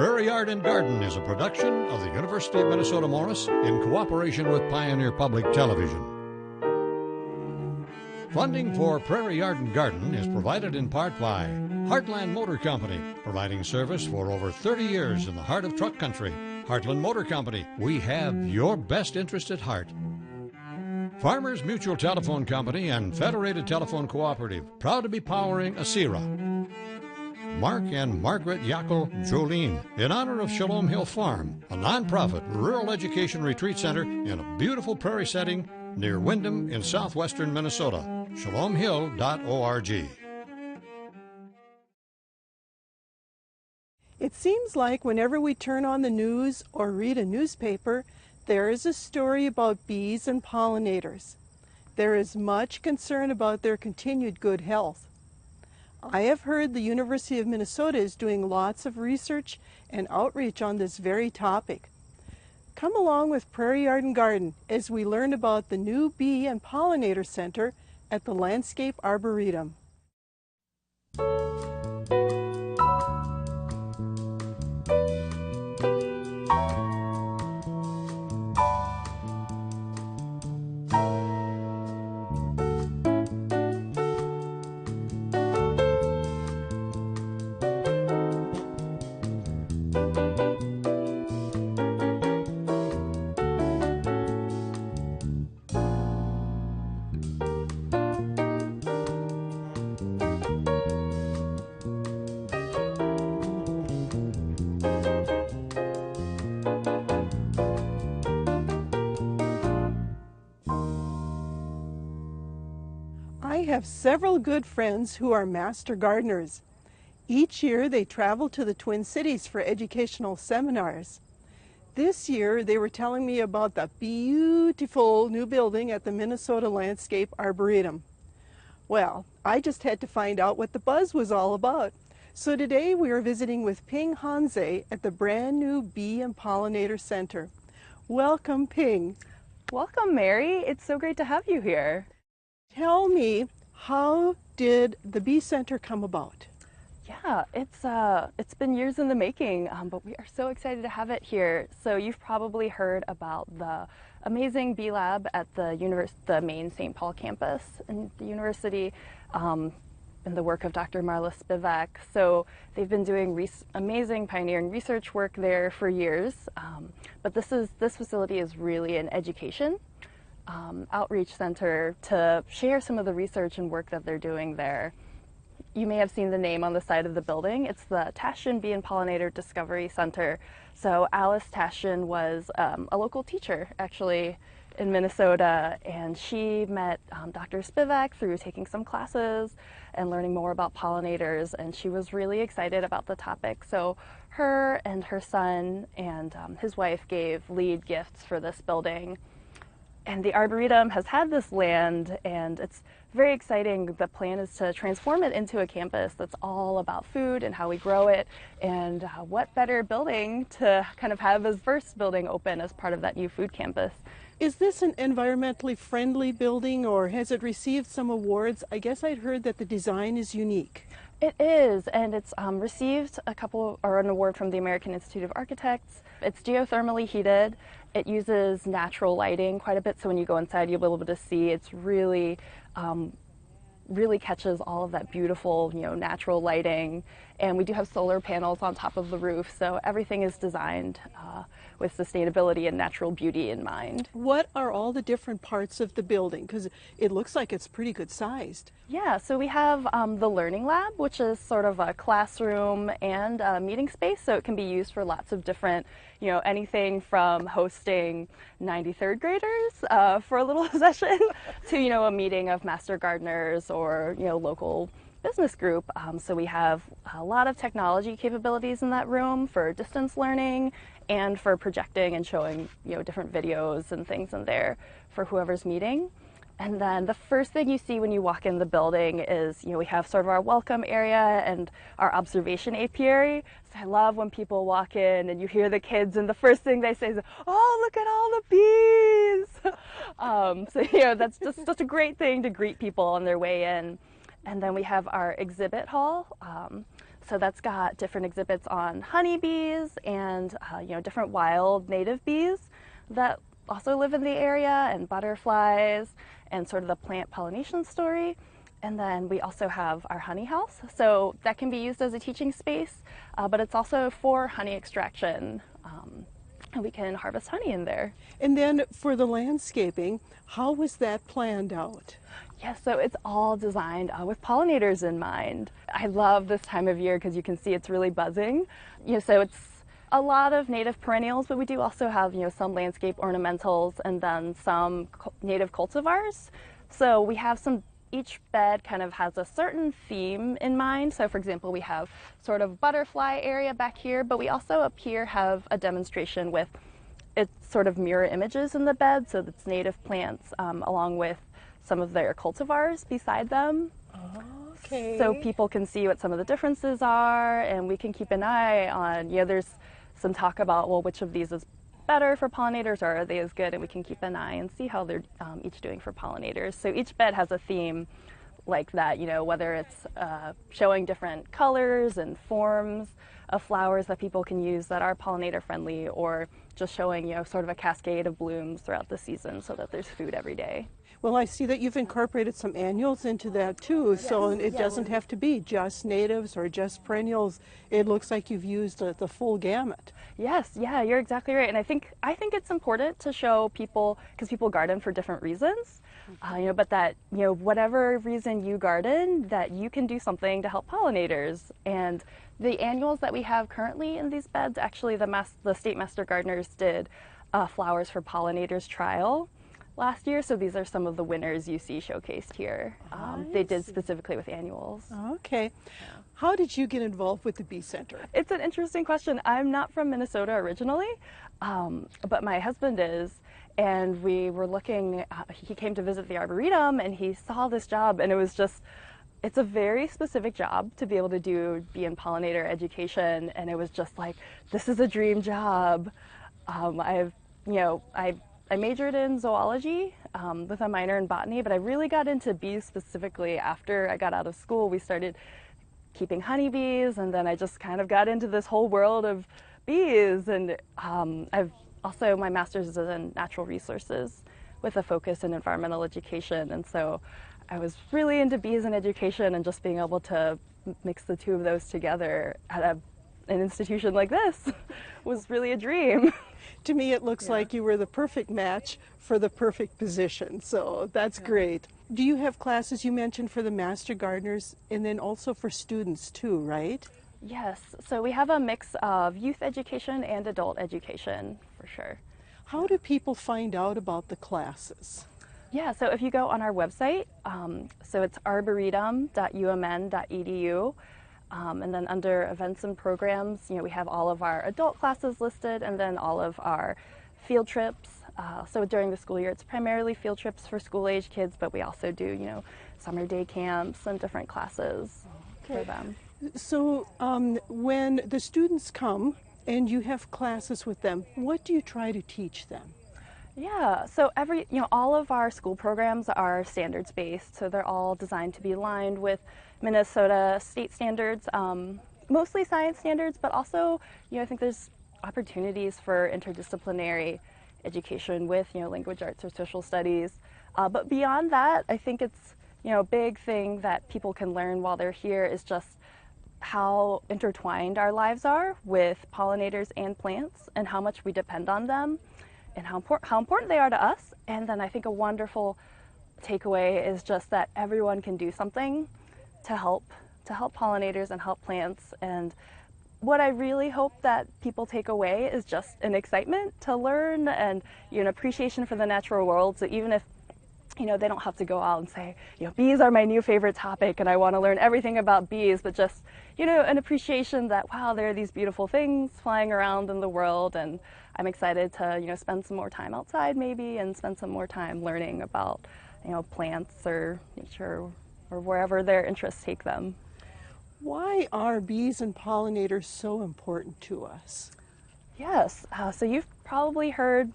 Prairie Yard and Garden is a production of the University of Minnesota Morris in cooperation with Pioneer Public Television. Funding for Prairie Yard and Garden is provided in part by Heartland Motor Company, providing service for over 30 years in the heart of truck country. Heartland Motor Company, we have your best interest at heart. Farmers Mutual Telephone Company and Federated Telephone Cooperative, proud to be powering ASERA. Mark and Margaret Yackel Jolene, in honor of Shalom Hill Farm, a nonprofit rural education retreat center in a beautiful prairie setting near Windham in southwestern Minnesota. ShalomHill.org. It seems like whenever we turn on the news or read a newspaper, there is a story about bees and pollinators. There is much concern about their continued good health. I have heard the University of Minnesota is doing lots of research and outreach on this very topic. Come along with Prairie Yard and Garden as we learn about the new Bee and Pollinator Center at the Landscape Arboretum. I have several good friends who are master gardeners. Each year they travel to the Twin Cities for educational seminars. This year they were telling me about the beautiful new building at the Minnesota Landscape Arboretum. Well, I just had to find out what the buzz was all about. So today we are visiting with Ping Hanze at the brand new Bee and Pollinator Center. Welcome, Ping. Welcome, Mary. It's so great to have you here. Tell me, how did the Bee Center come about? Yeah, it's been years in the making, but we are so excited to have it here. So you've probably heard about the amazing Bee Lab at the main St. Paul campus in the university, and the work of Dr. Marla Spivak. So they've been doing amazing pioneering research work there for years, but this facility is really an education outreach center to share some of the research and work that they're doing there. You may have seen the name on the side of the building. It's the Taschen Bee and Pollinator Discovery Center. So Alice Taschen was a local teacher actually in Minnesota, and she met Dr. Spivak through taking some classes and learning more about pollinators, and she was really excited about the topic. So her and her son and his wife gave lead gifts for this building. And the Arboretum has had this land, and it's very exciting. The plan is to transform it into a campus that's all about food and how we grow it, and what better building to kind of have as first building open as part of that new food campus. Is this an environmentally friendly building, or has it received some awards? I guess I'd heard that the design is unique. It is, and it's received an award from the American Institute of Architects. It's geothermally heated. It uses natural lighting quite a bit, so when you go inside, you'll be able to see. It's really catches all of that beautiful, natural lighting. And we do have solar panels on top of the roof, so everything is designed with sustainability and natural beauty in mind. What are all the different parts of the building? Because it looks like it's pretty good sized. Yeah, so we have the Learning Lab, which is sort of a classroom and a meeting space, so it can be used for lots of different, anything from hosting 93rd graders for a little session to, a meeting of master gardeners or, local business group. So we have a lot of technology capabilities in that room for distance learning and for projecting and showing, different videos and things in there for whoever's meeting. And then the first thing you see when you walk in the building is, we have sort of our welcome area and our observation apiary. So I love when people walk in and you hear the kids and the first thing they say is, "Oh, look at all the bees." So, that's just such a great thing to greet people on their way in. And then we have our exhibit hall. So that's got different exhibits on honeybees and different wild native bees that also live in the area, and butterflies, and sort of the plant pollination story. And then we also have our honey house. So that can be used as a teaching space, but it's also for honey extraction. And we can harvest honey in there. And then for the landscaping, how was that planned out? Yes, so it's all designed with pollinators in mind. I love this time of year because you can see it's really buzzing. So it's a lot of native perennials, but we do also have some landscape ornamentals and then some native cultivars. So we have each bed kind of has a certain theme in mind. So for example, we have sort of butterfly area back here, but we also up here have a demonstration with it's sort of mirror images in the bed. So it's native plants along with some of their cultivars beside them. Okay. So people can see what some of the differences are, and we can keep an eye on, there's some talk about, well, which of these is better for pollinators, or are they as good? And we can keep an eye and see how they're each doing for pollinators. So each bed has a theme like that, whether it's showing different colors and forms of flowers that people can use that are pollinator friendly, or just showing, sort of a cascade of blooms throughout the season so that there's food every day. Well, I see that you've incorporated some annuals into that too, so it doesn't have to be just natives or just perennials. It looks like you've used the full gamut. Yes, yeah, you're exactly right. And I think it's important to show people, because people garden for different reasons, but that, whatever reason you garden, that you can do something to help pollinators. And the annuals that we have currently in these beds, actually the State Master Gardeners did Flowers for Pollinators trial last year, so these are some of the winners you see showcased here. They did specifically with annuals. Okay. How did you get involved with the Bee Center? It's an interesting question. I'm not from Minnesota originally, but my husband is, and we were looking, he came to visit the Arboretum and he saw this job, and it's a very specific job to be able to do bee and pollinator education, and it was just like, this is a dream job. I majored in zoology with a minor in botany, but I really got into bees specifically after I got out of school. We started keeping honeybees, and then I just kind of got into this whole world of bees. And my master's is in natural resources with a focus in environmental education. And so I was really into bees and education, and just being able to mix the two of those together at an institution like this was really a dream. To me, it looks like you were the perfect match for the perfect position, so that's great. Do you have classes you mentioned for the Master Gardeners, and then also for students too, right? Yes, so we have a mix of youth education and adult education, for sure. How do people find out about the classes? Yeah, so if you go on our website, so it's arboretum.umn.edu, and then under events and programs, we have all of our adult classes listed, and then all of our field trips. So during the school year, it's primarily field trips for school-age kids, but we also do, summer day camps and different classes for them. So when the students come and you have classes with them, what do you try to teach them? Yeah, so all of our school programs are standards-based, so they're all designed to be aligned with Minnesota state standards, mostly science standards, but also, I think there's opportunities for interdisciplinary education with, language arts or social studies. But beyond that, I think it's, a big thing that people can learn while they're here is just how intertwined our lives are with pollinators and plants, and how much we depend on them, and how important they are to us. And then I think a wonderful takeaway is just that everyone can do something to help pollinators and help plants. And what I really hope that people take away is just an excitement to learn, and an appreciation for the natural world. So even if they don't have to go out and say, bees are my new favorite topic and I want to learn everything about bees, but just, an appreciation that, wow, there are these beautiful things flying around in the world, and I'm excited to, spend some more time outside maybe, and spend some more time learning about, plants or nature or wherever their interests take them. Why are bees and pollinators so important to us? Yes, so you've probably heard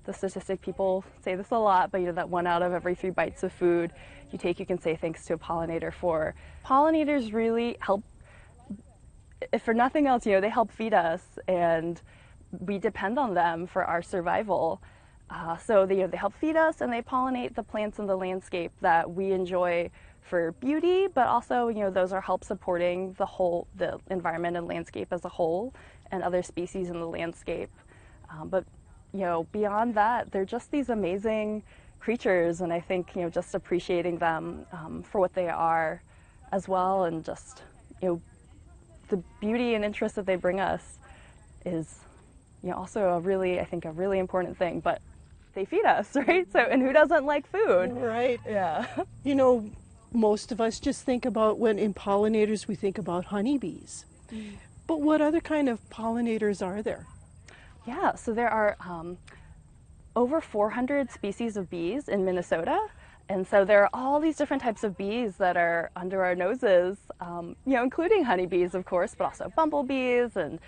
the statistic, people say this a lot, but that 1 out of every 3 bites of food you take, you can say thanks to a pollinator for. Pollinators really help if for nothing else, they help feed us, and we depend on them for our survival. So they help feed us, and they pollinate the plants in the landscape that we enjoy for beauty, but also, those are help supporting the environment and landscape as a whole, and other species in the landscape. But beyond that, they're just these amazing creatures, and I think, just appreciating them for what they are as well, and just, the beauty and interest that they bring us is, also a really important thing. But they feed us, right? So, and who doesn't like food? Right. Yeah. Most of us just think about, when in pollinators, we think about honeybees. But what other kind of pollinators are there? Yeah, so there are over 400 species of bees in Minnesota. And so there are all these different types of bees that are under our noses, including honeybees, of course, but also bumblebees and,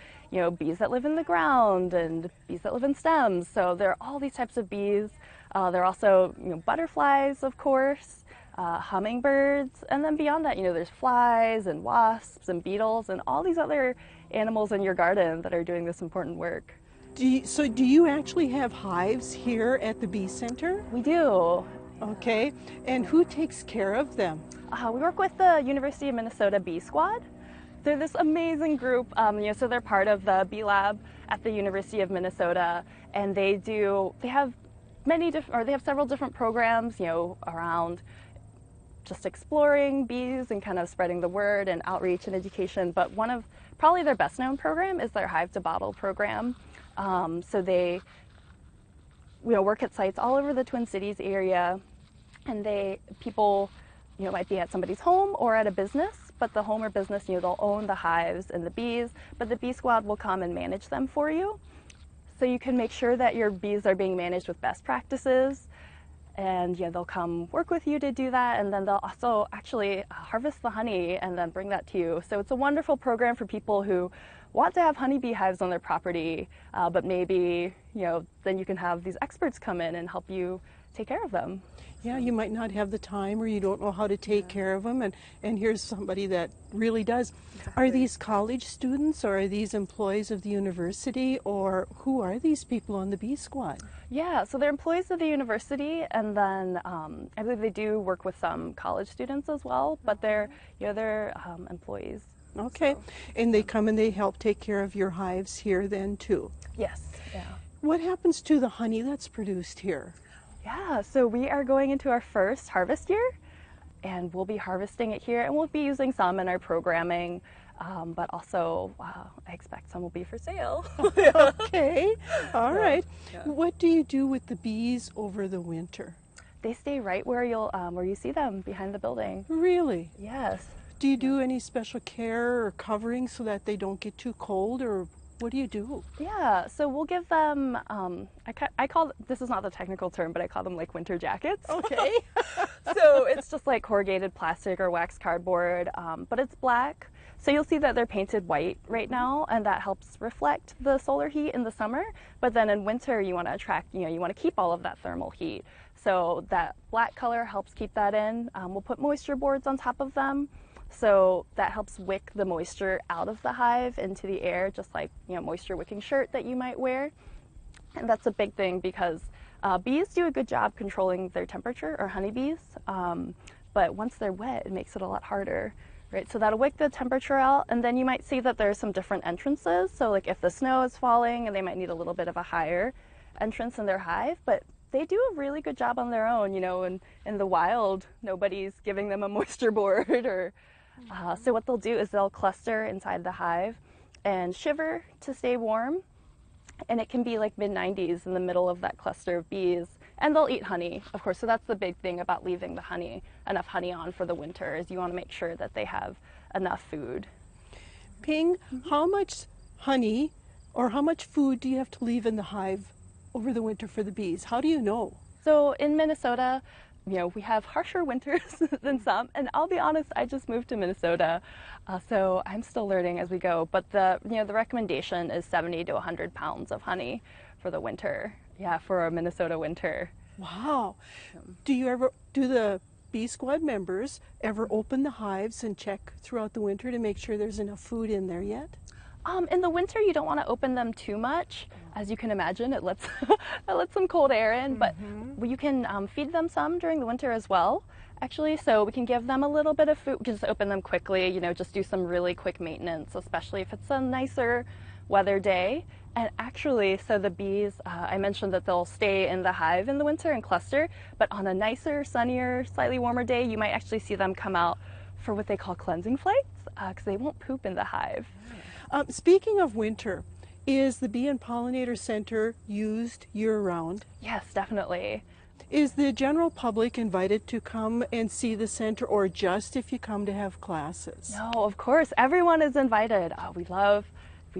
bees that live in the ground and bees that live in stems. So there are all these types of bees. There are also, butterflies, of course, hummingbirds, and then beyond that, there's flies and wasps and beetles and all these other animals in your garden that are doing this important work. Do you actually have hives here at the Bee Center? We do. Okay, and who takes care of them? We work with the University of Minnesota Bee Squad. They're this amazing group, so they're part of the Bee Lab at the University of Minnesota, and they have several different programs, around just exploring bees and kind of spreading the word and outreach and education. But one of probably their best known program is their Hive to Bottle program. So they work at sites all over the Twin Cities area, and people might be at somebody's home or at a business, but the home or business, they'll own the hives and the bees, but the Bee Squad will come and manage them for you. So you can make sure that your bees are being managed with best practices, and they'll come work with you to do that, and then they'll also actually harvest the honey and then bring that to you. So it's a wonderful program for people who want to have honeybee hives on their property, but maybe then you can have these experts come in and help you take care of them. Yeah, you might not have the time, or you don't know how to take care of them, and here's somebody that really does. Exactly. Are these college students, or are these employees of the university, or who are these people on the Bee Squad? Yeah, so they're employees of the university, and then I believe they do work with some college students as well, but they're employees. Okay, so, and they come and they help take care of your hives here then too? Yes. Yeah. What happens to the honey that's produced here? Yeah, so we are going into our first harvest year, and we'll be harvesting it here, and we'll be using some in our programming, but also I expect some will be for sale. Okay, all right. Yeah. What do you do with the bees over the winter? They stay right where you see them behind the building. Really? Yes. Do you do any special care or covering so that they don't get too cold, or what do you do? Yeah, so we'll give them, I call, this is not the technical term, but I call them like winter jackets. Okay. So it's just like corrugated plastic or wax cardboard, but it's black. So you'll see that they're painted white right now, and that helps reflect the solar heat in the summer. But then in winter, you want to attract, you want to keep all of that thermal heat. So that black color helps keep that in. We'll put moisture boards on top of them. So that helps wick the moisture out of the hive into the air, just like moisture wicking shirt that you might wear. And that's a big thing because bees do a good job controlling their temperature, or honeybees, but once they're wet, it makes it a lot harder, right? So that'll wick the temperature out, and then you might see that there's some different entrances. So like if the snow is falling, and they might need a little bit of a higher entrance in their hive, but they do a really good job on their own, and in the wild, nobody's giving them a moisture board or so what they'll do is they'll cluster inside the hive and shiver to stay warm, and it can be like mid-90s in the middle of that cluster of bees, and they'll eat honey, of course. So that's the big thing about leaving enough honey on for the winter, is you want to make sure that they have enough food. Ping, how much honey or how much food do you have to leave in the hive over the winter for the bees? How do you know? So in Minnesota, we have harsher winters than some, and I'll be honest, I just moved to Minnesota, so I'm still learning as we go, but the recommendation is 70 to 100 pounds of honey for the winter, for a Minnesota winter. Wow. Do the Bee Squad members ever open the hives and check throughout the winter to make sure there's enough food in there yet? In the winter, you don't want to open them too much. As you can imagine, it lets it lets some cold air in, but you can feed them some during the winter as well, actually. So we can give them a little bit of food. We can just open them quickly, you know, just do some really quick maintenance, especially if it's a nicer weather day. And actually, so the bees, I mentioned that they'll stay in the hive in the winter and cluster, but on a nicer, sunnier, slightly warmer day, you might actually see them come out for what they call cleansing flights, because they won't poop in the hive. Speaking of winter, is the Bee and Pollinator Center used year-round? Yes, definitely. Is the general public invited to come and see the center, or just if you come to have classes? No, of course, everyone is invited. We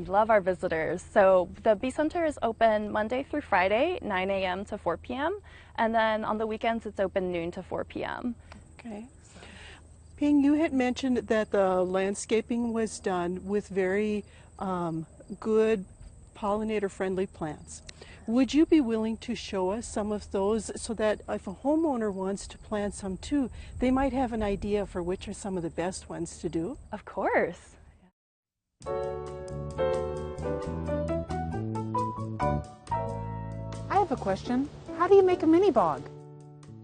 love our visitors. So the Bee Center is open Monday through Friday, 9 a.m. to 4 p.m. And then on the weekends, it's open noon to 4 p.m. Okay. Ping, you had mentioned that the landscaping was done with very good pollinator-friendly plants. Would you be willing to show us some of those so that if a homeowner wants to plant some too, they might have an idea for which are some of the best ones to do? Of course. I have a question. How do you make a mini bog?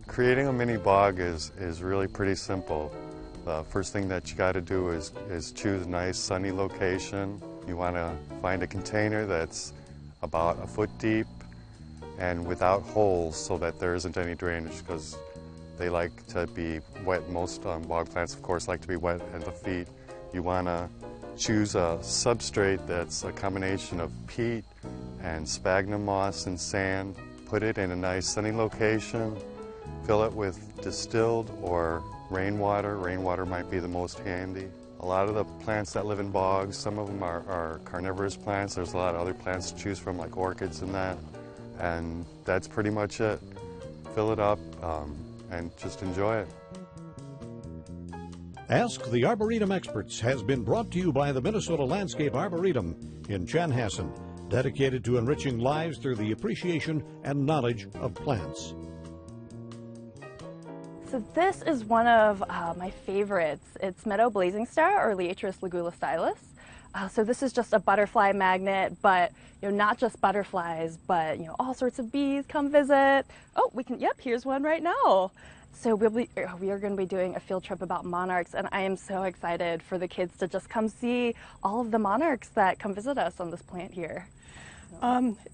Creating a mini bog is really pretty simple. The first thing that you got to do is choose a nice sunny location. You want to find a container that's about a foot deep and without holes so that there isn't any drainage, because they like to be wet. Most bog plants, of course, like to be wet at the feet. You want to choose a substrate that's a combination of peat and sphagnum moss and sand. Put it in a nice sunny location. Fill it with distilled or rainwater. Rainwater might be the most handy. A lot of the plants that live in bogs, some of them are carnivorous plants. There's a lot of other plants to choose from, like orchids and that. And that's pretty much it. Fill it up and just enjoy it. Ask the Arboretum Experts has been brought to you by the Minnesota Landscape Arboretum in Chanhassen, dedicated to enriching lives through the appreciation and knowledge of plants. So this is one of my favorites. It's Meadow Blazing Star, or Liatris ligula stylus. So this is just a butterfly magnet, but not just butterflies, but all sorts of bees come visit. Oh, here's one right now. So we are going to be doing a field trip about monarchs, and I am so excited for the kids to just come see all of the monarchs that come visit us on this plant here.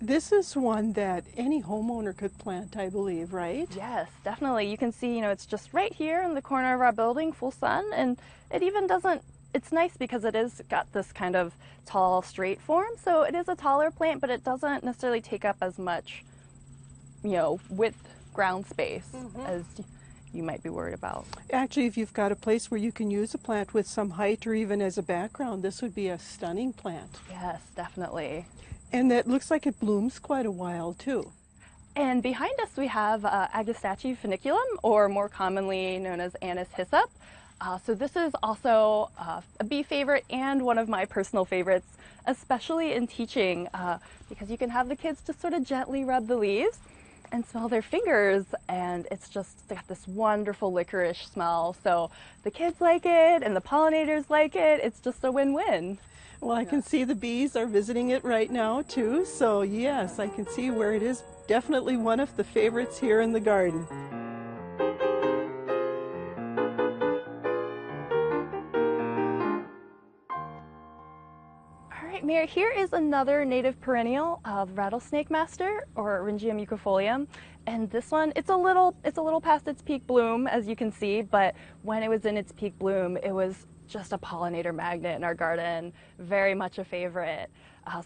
This is one that any homeowner could plant, I believe, right? Yes, definitely. You can see, it's just right here in the corner of our building, full sun, and it even doesn't, it's nice because it is got this kind of tall, straight form, so it is a taller plant, but it doesn't necessarily take up as much, width, ground space as you might be worried about. Actually, if you've got a place where you can use a plant with some height or even as a background, this would be a stunning plant. Yes, definitely. And that looks like it blooms quite a while, too. And behind us we have Agastache funiculum, or more commonly known as Anis hyssop. So this is also a bee favorite and one of my personal favorites, especially in teaching, because you can have the kids just sort of gently rub the leaves and smell their fingers, and it's got this wonderful licorice smell. So the kids like it and the pollinators like it. It's just a win-win. Well, I can see the bees are visiting it right now, too. So, yes, I can see where it is definitely one of the favorites here in the garden. All right, Mary, here is another native perennial of rattlesnake master, or Eryngia mucifolium. And this one, it's a little past its peak bloom, as you can see, but when it was in its peak bloom, it was just a pollinator magnet in our garden, very much a favorite.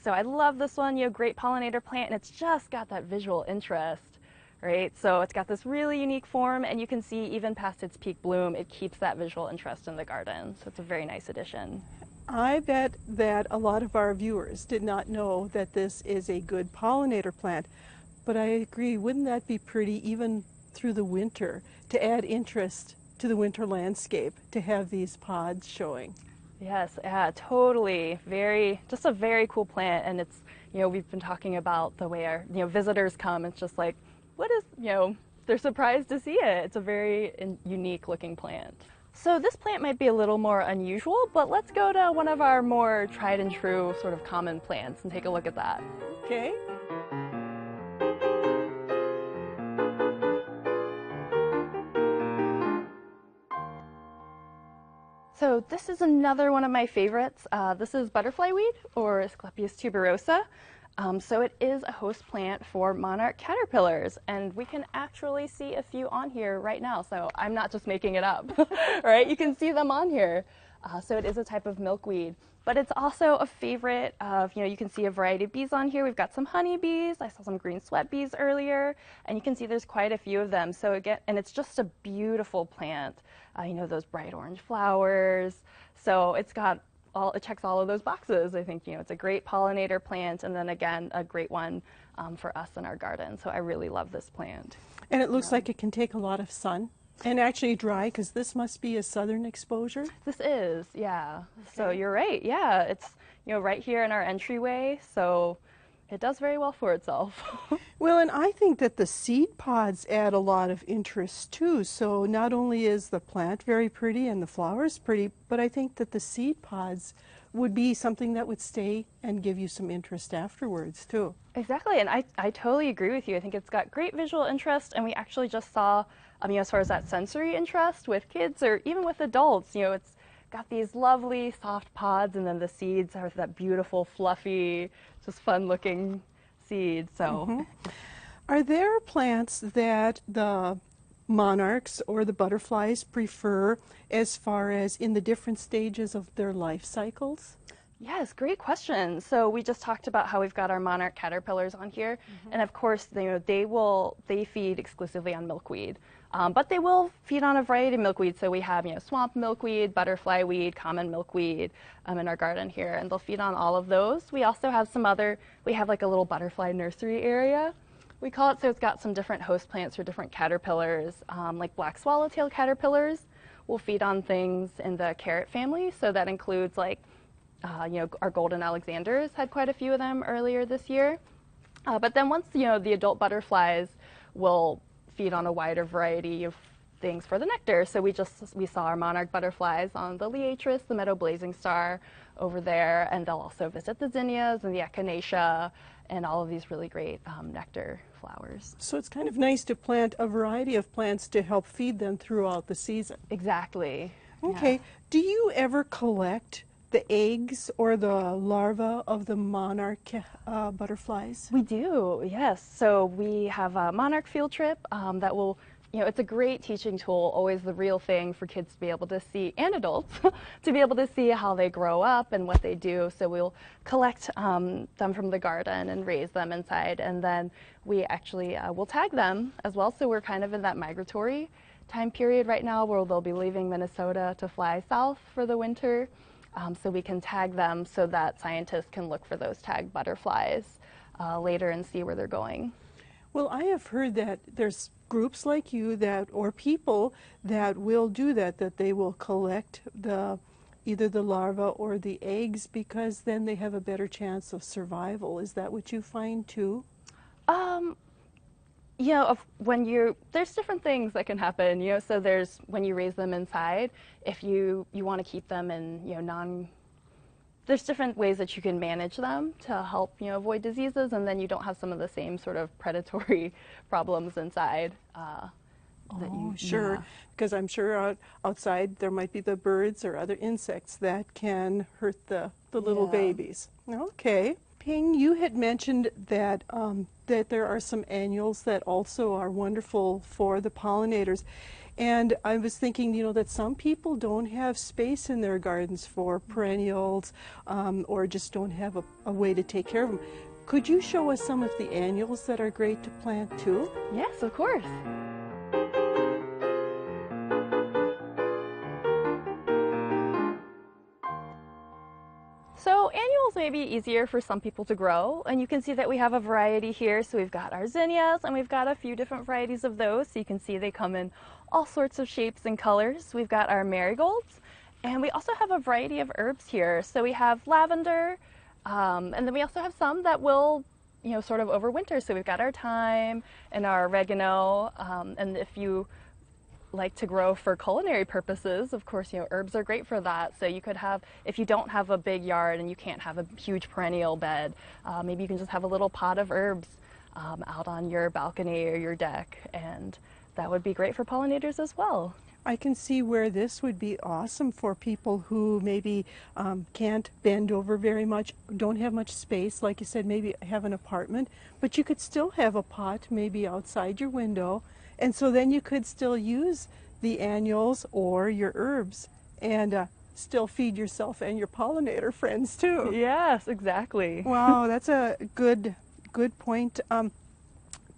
So I love this one, great pollinator plant, and it's just got that visual interest, right? So it's got this really unique form, and you can see even past its peak bloom, it keeps that visual interest in the garden. So it's a very nice addition. I bet that a lot of our viewers did not know that this is a good pollinator plant, but I agree, wouldn't that be pretty even through the winter to add interest to the winter landscape to have these pods showing? Yes, yeah, totally. Just a very cool plant, and it's, we've been talking about the way our, visitors come. It's just like, what is, they're surprised to see it. It's a very unique looking plant. So this plant might be a little more unusual, but let's go to one of our more tried and true sort of common plants and take a look at that. Okay. So this is another one of my favorites. This is butterfly weed, or Asclepias tuberosa. So it is a host plant for monarch caterpillars, and we can actually see a few on here right now. So I'm not just making it up, right? You can see them on here. So it is a type of milkweed, but it's also a favorite of, you can see a variety of bees on here. We've got some honey bees. I saw some green sweat bees earlier, and you can see there's quite a few of them. So again, and it's just a beautiful plant. Those bright orange flowers. So it checks all of those boxes. I think, it's a great pollinator plant, and then again, a great one for us in our garden. So I really love this plant. And it looks like it can take a lot of sun and actually dry, because this must be a southern exposure. This is, yeah. Okay. So you're right, yeah. It's, right here in our entryway, so it does very well for itself. Well, and I think that the seed pods add a lot of interest too. So not only is the plant very pretty and the flowers pretty, but I think that the seed pods would be something that would stay and give you some interest afterwards too. Exactly, and I totally agree with you. I think it's got great visual interest, and we actually just saw, as far as that sensory interest with kids or even with adults, it's got these lovely soft pods, and then the seeds are that beautiful, fluffy, just fun-looking seeds. So, Are there plants that the monarchs or the butterflies prefer as far as in the different stages of their life cycles? Yes, great question. So we just talked about how we've got our monarch caterpillars on here, and of course, they feed exclusively on milkweed. But they will feed on a variety of milkweed. So we have, swamp milkweed, butterfly weed, common milkweed in our garden here, and they'll feed on all of those. We also have we have like a little butterfly nursery area, we call it. So it's got some different host plants for different caterpillars, like black swallowtail caterpillars will feed on things in the carrot family. So that includes our golden Alexanders had quite a few of them earlier this year. But then once, the adult butterflies will feed on a wider variety of things for the nectar. So we saw our monarch butterflies on the Liatris, the meadow blazing star over there, and they'll also visit the zinnias and the echinacea and all of these really great nectar flowers. So it's kind of nice to plant a variety of plants to help feed them throughout the season. Exactly. Okay. Yeah. Do you ever collect the eggs or the larvae of the monarch butterflies? We do, yes. So we have a monarch field trip that will, it's a great teaching tool, always the real thing for kids to be able to see, and adults, to be able to see how they grow up and what they do. So we'll collect them from the garden and raise them inside, and then we actually will tag them as well. So we're kind of in that migratory time period right now where they'll be leaving Minnesota to fly south for the winter. So we can tag them so that scientists can look for those tagged butterflies later and see where they're going. Well, I have heard that there's groups like you or people that will do that they will collect either the larvae or the eggs, because then they have a better chance of survival. Is that what you find too? There's different things that can happen, so there's, when you raise them inside, if you want to keep them in, there's different ways that you can manage them to help, avoid diseases, and then you don't have some of the same sort of predatory problems inside. Sure, because I'm sure outside there might be the birds or other insects that can hurt the little babies. Okay. Ping, you had mentioned that that there are some annuals that also are wonderful for the pollinators. And I was thinking, that some people don't have space in their gardens for perennials or just don't have a way to take care of them. Could you show us some of the annuals that are great to plant too? Yes, of course. So annuals may be easier for some people to grow, and you can see that we have a variety here. So we've got our zinnias, and we've got a few different varieties of those. So you can see they come in all sorts of shapes and colors. We've got our marigolds, and we also have a variety of herbs here. So we have lavender, and then we also have some that will sort of over winter. So we've got our thyme and our oregano, and if you like to grow for culinary purposes, of course, herbs are great for that. So you could have, if you don't have a big yard and you can't have a huge perennial bed, maybe you can just have a little pot of herbs out on your balcony or your deck, and that would be great for pollinators as well. I can see where this would be awesome for people who maybe can't bend over very much, don't have much space, like you said, maybe have an apartment, but you could still have a pot maybe outside your window, and so then you could still use the annuals or your herbs and still feed yourself and your pollinator friends too. Yes, exactly. Wow, that's a good point.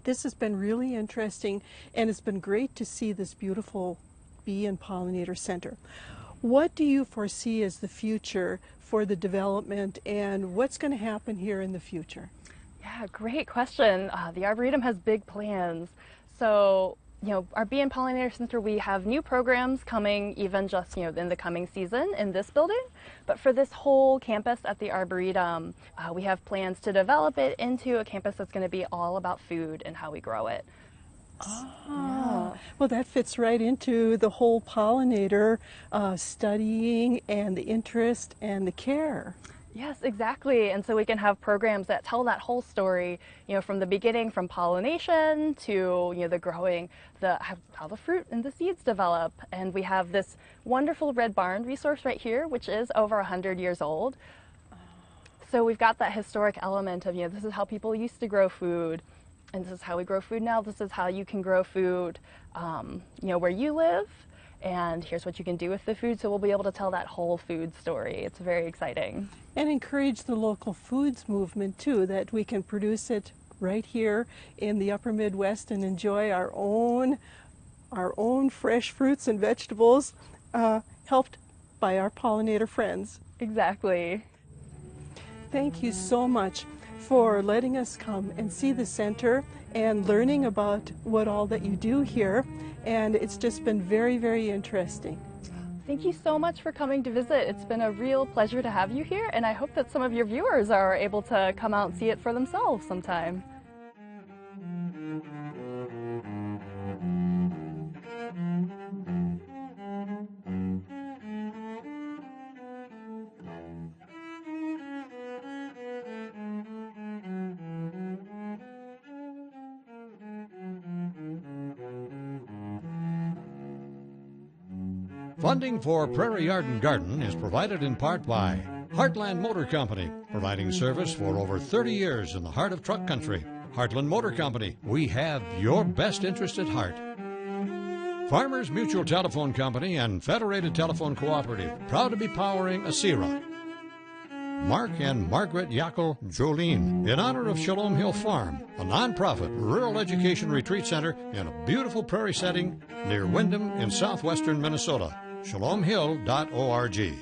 This has been really interesting, and it's been great to see this beautiful Bee and Pollinator Center. What do you foresee as the future for the development, and what's going to happen here in the future? Yeah, great question. The Arboretum has big plans. So, our Bee and Pollinator Center, we have new programs coming even just, in the coming season in this building. But for this whole campus at the Arboretum, we have plans to develop it into a campus that's going to be all about food and how we grow it. Ah, well, that fits right into the whole pollinator studying and the interest and the care. Yes, exactly. And so we can have programs that tell that whole story, from the beginning, from pollination to, the growing, how the fruit and the seeds develop. And we have this wonderful Red Barn resource right here, which is over 100 years old. So we've got that historic element of, this is how people used to grow food, and this is how we grow food now. This is how you can grow food, where you live. And here's what you can do with the food. So we'll be able to tell that whole food story. It's very exciting. And encourage the local foods movement too, that we can produce it right here in the upper Midwest and enjoy our own fresh fruits and vegetables, helped by our pollinator friends. Exactly. Thank you so much for letting us come and see the center and learning about what all that you do here. And it's just been very, very interesting. Thank you so much for coming to visit. It's been a real pleasure to have you here, and I hope that some of your viewers are able to come out and see it for themselves sometime. Funding for Prairie Yard and Garden is provided in part by Heartland Motor Company, providing service for over 30 years in the heart of truck country. Heartland Motor Company, we have your best interest at heart. Farmers Mutual Telephone Company and Federated Telephone Cooperative, proud to be powering ASERA. Mark and Margaret Yackel Jolene, in honor of Shalom Hill Farm, a nonprofit rural education retreat center in a beautiful prairie setting near Windham in southwestern Minnesota. ShalomHill.org.